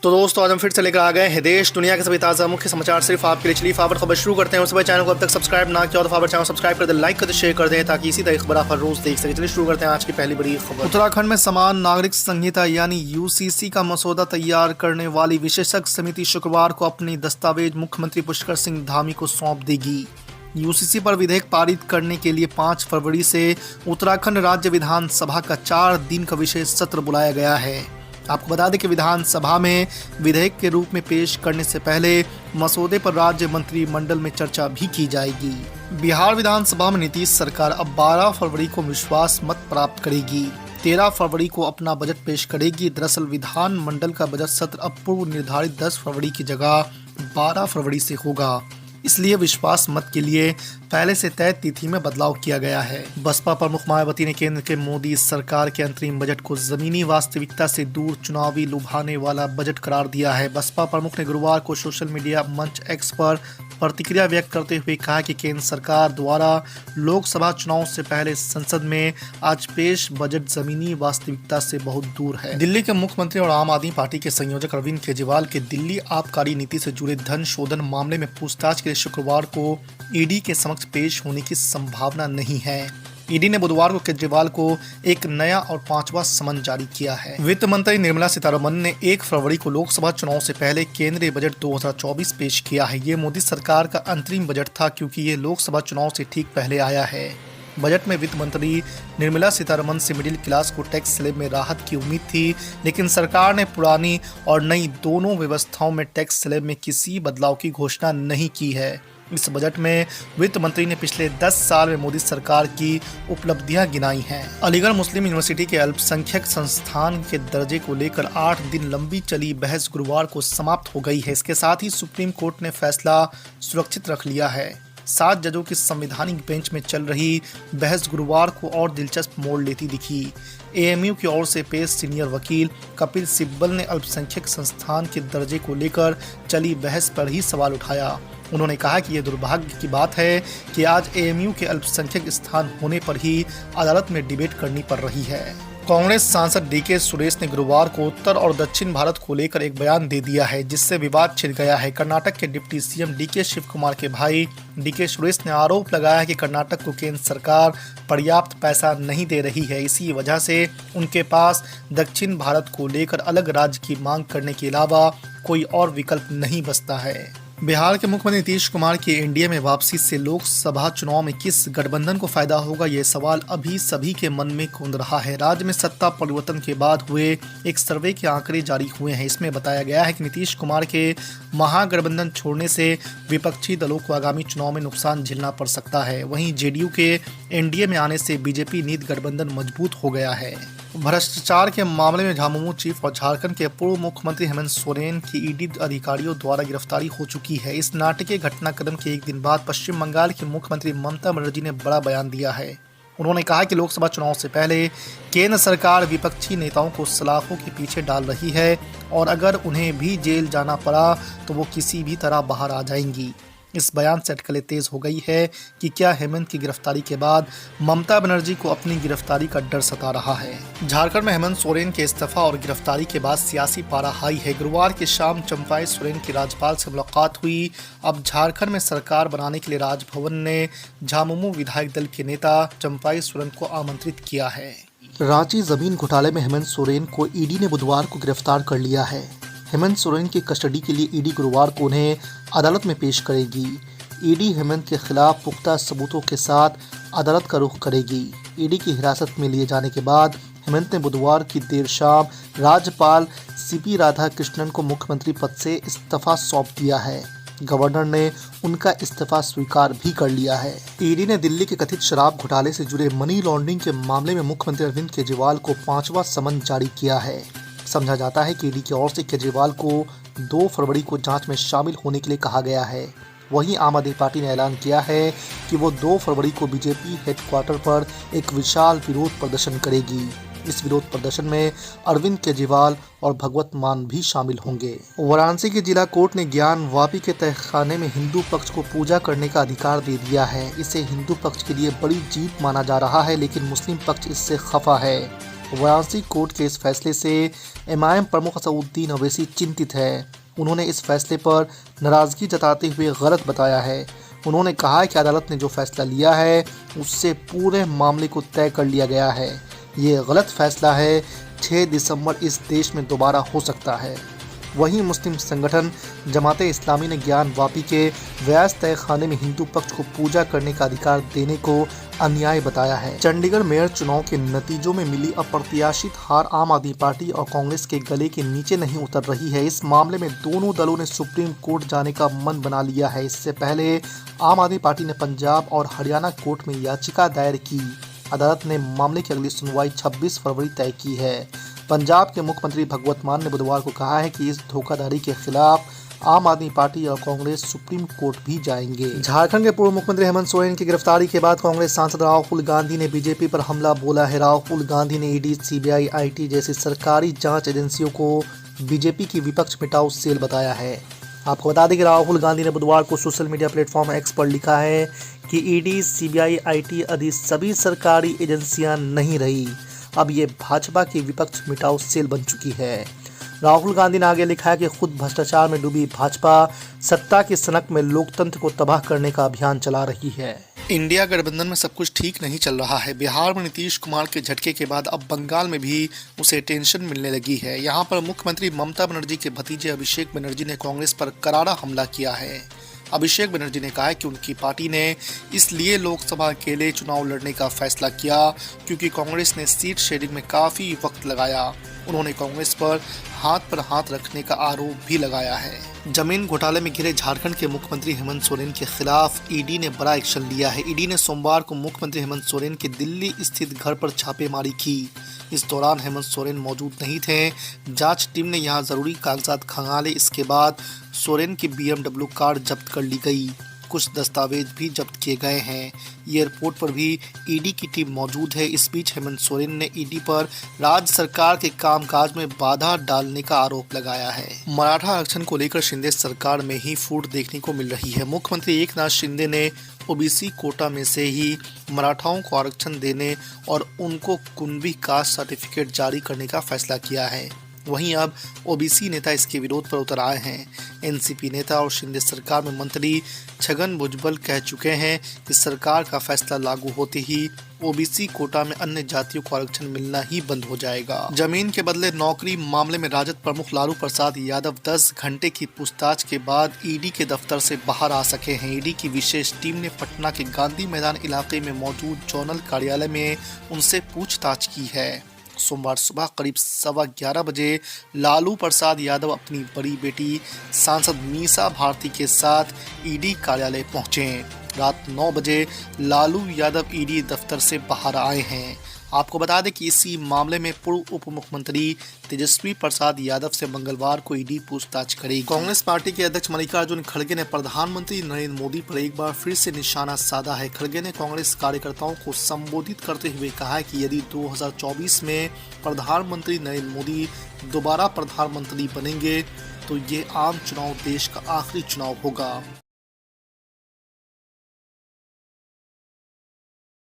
तो दोस्तों आज हम फिर से लेकर आ गए हैं देश दुनिया के सभी ताज़ा मुख्य समाचार सिर्फ आपके लिए। चलिए फॉरवर्ड खबर शुरू करते हैं। उससे पहले चैनल को अब तक सब्सक्राइब ना किया तो फॉरवर्ड चैनल सब्सक्राइब कर दे, लाइक कर दे, शेयर कर दें ताकि इसी तरह खबर आप हर रोज देख सकें। चलिए शुरू करते हैं आज की पहली बड़ी खबर। उत्तराखंड में समान नागरिक संहिता यानी यूसीसी का मसौदा तैयार करने वाली विशेषज्ञ समिति शुक्रवार को अपनी दस्तावेज मुख्यमंत्री पुष्कर सिंह धामी को सौंप देगी। यूसीसी पर विधेयक पारित करने के लिए 5 फरवरी से उत्तराखंड राज्य विधानसभा का 4 दिन का विशेष सत्र बुलाया गया है। आपको बता दें कि विधानसभा में विधेयक के रूप में पेश करने से पहले मसौदे पर राज्य मंत्रिमंडल में चर्चा भी की जाएगी। बिहार विधानसभा में नीतीश सरकार अब 12 फरवरी को विश्वास मत प्राप्त करेगी। 13 फरवरी को अपना बजट पेश करेगी। दरअसल विधानमंडल का बजट सत्र अब पूर्व निर्धारित 10 फरवरी की जगह 12 फरवरी से होगा, इसलिए विश्वास मत के लिए पहले से तय तिथि में बदलाव किया गया है। बसपा प्रमुख मायावती ने केंद्र के मोदी सरकार के अंतरिम बजट को जमीनी वास्तविकता से दूर चुनावी लुभाने वाला बजट करार दिया है। बसपा प्रमुख ने गुरुवार को सोशल मीडिया मंच एक्स पर प्रतिक्रिया व्यक्त करते हुए कहा कि केंद्र सरकार द्वारा लोकसभा चुनाव से पहले संसद में आज पेश बजट जमीनी वास्तविकता से बहुत दूर है। दिल्ली के मुख्यमंत्री और आम आदमी पार्टी के संयोजक अरविंद केजरीवाल के दिल्ली आबकारी नीति से जुड़े धन शोधन मामले में पूछताछ के लिए शुक्रवार को ईडी के समक्ष पेश होने की संभावना नहीं है। ईडी ने बुधवार को केजरीवाल को एक नया और 5वां समन जारी किया है। वित्त मंत्री निर्मला सीतारमण ने 1 फरवरी को लोकसभा चुनाव से पहले केंद्रीय बजट 2024 पेश किया है। ये मोदी सरकार का अंतरिम बजट था क्योंकि ये लोकसभा चुनाव से ठीक पहले आया है। बजट में वित्त मंत्री निर्मला सीतारमण से मिडिल क्लास को टैक्स स्लैब में राहत की उम्मीद थी, लेकिन सरकार ने पुरानी और नई दोनों व्यवस्थाओं में टैक्स स्लैब में किसी बदलाव की घोषणा नहीं की है। इस बजट में वित्त मंत्री ने पिछले 10 साल में मोदी सरकार की उपलब्धियां गिनाई हैं। अलीगढ़ मुस्लिम यूनिवर्सिटी के अल्पसंख्यक संस्थान के दर्जे को लेकर 8 दिन लंबी चली बहस गुरुवार को समाप्त हो गई है। इसके साथ ही सुप्रीम कोर्ट ने फैसला सुरक्षित रख लिया है। 7 जजों की संवैधानिक बेंच में चल रही बहस गुरुवार को और दिलचस्प मोड़ लेती दिखी। एएमयू की ओर से पेश सीनियर वकील कपिल सिब्बल ने अल्पसंख्यक संस्थान के दर्जे को लेकर चली बहस पर ही सवाल उठाया। उन्होंने कहा कि यह दुर्भाग्य की बात है कि आज एएमयू के अल्पसंख्यक स्थान होने पर ही अदालत में डिबेट करनी पड़ रही है। कांग्रेस सांसद डीके सुरेश ने गुरुवार को उत्तर और दक्षिण भारत को लेकर एक बयान दे दिया है, जिससे विवाद छिड़ गया है। कर्नाटक के deputy CM DK Shivakumar के भाई डीके सुरेश ने आरोप लगाया है कि कर्नाटक को केंद्र सरकार पर्याप्त पैसा नहीं दे रही है। इसी वजह से उनके पास दक्षिण भारत को लेकर अलग राज्य की मांग करने के अलावा कोई और विकल्प नहीं बचता है। बिहार के मुख्यमंत्री नीतीश कुमार की एनडीए में वापसी से लोकसभा चुनाव में किस गठबंधन को फायदा होगा, ये सवाल अभी सभी के मन में गूंज रहा है। राज्य में सत्ता परिवर्तन के बाद हुए एक सर्वे के आंकड़े जारी हुए हैं। इसमें बताया गया है कि नीतीश कुमार के महागठबंधन छोड़ने से विपक्षी दलों को आगामी चुनाव में नुकसान झेलना पड़ सकता है। वहीं जेडीयू के एनडीए में आने से बीजेपी नीति गठबंधन मजबूत हो गया है। भ्रष्टाचार के मामले में झामुमो चीफ और झारखंड के पूर्व मुख्यमंत्री हेमंत सोरेन की ईडी अधिकारियों द्वारा गिरफ्तारी हो चुकी है। इस नाटकीय घटनाक्रम के एक दिन बाद पश्चिम बंगाल की मुख्यमंत्री ममता बनर्जी ने बड़ा बयान दिया है। उन्होंने कहा कि लोकसभा चुनाव से पहले केंद्र सरकार विपक्षी नेताओं को सलाखों के पीछे डाल रही है और अगर उन्हें भी जेल जाना पड़ा तो वो किसी भी तरह बाहर आ जाएंगी। इस बयान से अटकलें तेज हो गई है कि क्या हेमंत की गिरफ्तारी के बाद ममता बनर्जी को अपनी गिरफ्तारी का डर सता रहा है। झारखंड में हेमंत सोरेन के इस्तीफा और गिरफ्तारी के बाद सियासी पारा हाई है। गुरुवार की शाम चंपाई सोरेन की राज्यपाल से मुलाकात हुई। अब झारखंड में सरकार बनाने के लिए राजभवन ने झामुमो विधायक दल के नेता चंपाई सोरेन को आमंत्रित किया है। रांची जमीन घोटाले में हेमंत सोरेन को ईडी ने बुधवार को गिरफ्तार कर लिया है। हेमंत सोरेन की कस्टडी के लिए ईडी गुरुवार को उन्हें अदालत में पेश करेगी। ईडी हेमंत के खिलाफ पुख्ता सबूतों के साथ अदालत का रुख करेगी। ईडी की हिरासत में लिए जाने के बाद हेमंत ने बुधवार की देर शाम राज्यपाल सीपी राधाकृष्णन को मुख्यमंत्री पद से इस्तीफा सौंप दिया है। गवर्नर ने उनका इस्तीफा स्वीकार भी कर लिया है। ईडी ने दिल्ली के कथित शराब घोटाले से जुड़े मनी लॉन्ड्रिंग के मामले में मुख्यमंत्री अरविंद केजरीवाल को 5वां समन जारी किया है। समझा जाता है कि ईडी की ओर से केजरीवाल को 2 फरवरी को जांच में शामिल होने के लिए कहा गया है। वहीं आम आदमी पार्टी ने ऐलान किया है कि वो 2 फरवरी को बीजेपी हेडक्वार्टर पर एक विशाल विरोध प्रदर्शन करेगी। इस विरोध प्रदर्शन में अरविंद केजरीवाल और भगवत मान भी शामिल होंगे। वाराणसी की जिला कोर्ट ने ज्ञान वापी के तहखाने में हिंदू पक्ष को पूजा करने का अधिकार दे दिया है। इसे हिंदू पक्ष के लिए बड़ी जीत माना जा रहा है, लेकिन मुस्लिम पक्ष इससे खफा है। वाराणसी कोर्ट के इस फैसले से एमआईएम प्रमुख असदुद्दीन ओवैसी चिंतित है। उन्होंने इस फैसले पर नाराजगी जताते हुए गलत बताया है। उन्होंने कहा कि अदालत ने जो फैसला लिया है उससे पूरे मामले को तय कर लिया गया है। ये गलत फैसला है। 6 दिसंबर इस देश में दोबारा हो सकता है। वहीं मुस्लिम संगठन जमाते इस्लामी ने ज्ञान वापी के व्यास तय खाने में हिंदू पक्ष को पूजा करने का अधिकार देने को अन्याय बताया है। चंडीगढ़ मेयर चुनाव के नतीजों में मिली अप्रत्याशित हार आम आदमी पार्टी और कांग्रेस के गले के नीचे नहीं उतर रही है। इस मामले में दोनों दलों ने सुप्रीम कोर्ट जाने का मन बना लिया है। इससे पहले आम आदमी पार्टी ने पंजाब और हरियाणा कोर्ट में याचिका दायर की। अदालत ने मामले की अगली सुनवाई 26 फरवरी तय की है। पंजाब के मुख्यमंत्री भगवंत मान ने बुधवार को कहा है कि इस धोखाधड़ी के खिलाफ आम आदमी पार्टी और कांग्रेस सुप्रीम कोर्ट भी जाएंगे। झारखंड के पूर्व मुख्यमंत्री हेमंत सोरेन की गिरफ्तारी के बाद कांग्रेस सांसद राहुल गांधी ने बीजेपी पर हमला बोला है। राहुल गांधी ने ईडी, सीबीआई, आईटी जैसी सरकारी जांच एजेंसियों को बीजेपी की विपक्ष मिटाऊ सेल बताया है। आपको बता दें कि राहुल गांधी ने बुधवार को सोशल मीडिया प्लेटफॉर्म एक्स पर लिखा है कि ईडी, सीबीआई, आईटी आदि सभी सरकारी एजेंसियां नहीं रही, अब ये भाजपा की विपक्ष मिटाऊ सेल बन चुकी है। राहुल गांधी ने आगे लिखा है कि खुद भ्रष्टाचार में डूबी भाजपा सत्ता की सनक में लोकतंत्र को तबाह करने का अभियान चला रही है। इंडिया गठबंधन में सब कुछ ठीक नहीं चल रहा है। बिहार में नीतीश कुमार के झटके के बाद अब बंगाल में भी उसे टेंशन मिलने लगी है। यहाँ पर मुख्यमंत्री ममता बनर्जी के भतीजे अभिषेक बनर्जी ने कांग्रेस पर करारा हमला किया है। अभिषेक बनर्जी ने कहा है कि उनकी पार्टी ने इसलिए लोकसभा के लिए चुनाव लड़ने का फैसला किया क्योंकि कांग्रेस ने सीट शेयरिंग में काफ़ी वक्त लगाया। उन्होंने कांग्रेस पर हाथ रखने का आरोप भी लगाया है। जमीन घोटाले में घिरे झारखंड के मुख्यमंत्री हेमंत सोरेन के खिलाफ ईडी ने बड़ा एक्शन लिया है। ईडी ने सोमवार को मुख्यमंत्री हेमंत सोरेन के दिल्ली स्थित घर पर छापेमारी की। इस दौरान हेमंत सोरेन मौजूद नहीं थे। जांच टीम ने यहां जरूरी कागजात खंगाले। इसके बाद सोरेन की BMW कार जब्त कर ली गई। कुछ दस्तावेज भी जब्त किए गए हैं। एयरपोर्ट पर भी ईडी की टीम मौजूद है। इस बीच हेमंत सोरेन ने ईडी पर राज्य सरकार के कामकाज में बाधा डालने का आरोप लगाया है। मराठा आरक्षण को लेकर शिंदे सरकार में ही फूट देखने को मिल रही है। मुख्यमंत्री एकनाथ शिंदे ने ओबीसी कोटा में से ही मराठाओं को आरक्षण देने और उनको कुणबी कास्ट सर्टिफिकेट जारी करने का फैसला किया है। वहीं अब ओबीसी नेता इसके विरोध पर उतर आए हैं। एनसीपी नेता और शिंदे सरकार में मंत्री छगन भुजबल कह चुके हैं कि सरकार का फैसला लागू होते ही ओबीसी कोटा में अन्य जातियों को आरक्षण मिलना ही बंद हो जाएगा। जमीन के बदले नौकरी मामले में राजद प्रमुख लालू प्रसाद यादव 10 घंटे की पूछताछ के बाद ईडी के दफ्तर से बाहर आ सके हैं। ईडी की विशेष टीम ने पटना के गांधी मैदान इलाके में मौजूद जोनल कार्यालय में उनसे पूछताछ की है। सोमवार सुबह करीब 11:15 बजे लालू प्रसाद यादव अपनी बड़ी बेटी सांसद मीसा भारती के साथ ईडी कार्यालय पहुंचे। रात 9 बजे लालू यादव ईडी दफ्तर से बाहर आए हैं। आपको बता दें कि इसी मामले में पूर्व उप मुख्यमंत्री तेजस्वी प्रसाद यादव से मंगलवार को ईडी पूछताछ करेगी। कांग्रेस पार्टी के अध्यक्ष मल्लिकार्जुन खड़गे ने प्रधानमंत्री नरेंद्र मोदी पर एक बार फिर से निशाना साधा है। खड़गे ने कांग्रेस कार्यकर्ताओं को संबोधित करते हुए कहा है कि यदि 2024 में प्रधानमंत्री नरेंद्र मोदी दोबारा प्रधानमंत्री बनेंगे तो ये आम चुनाव देश का आखिरी चुनाव होगा।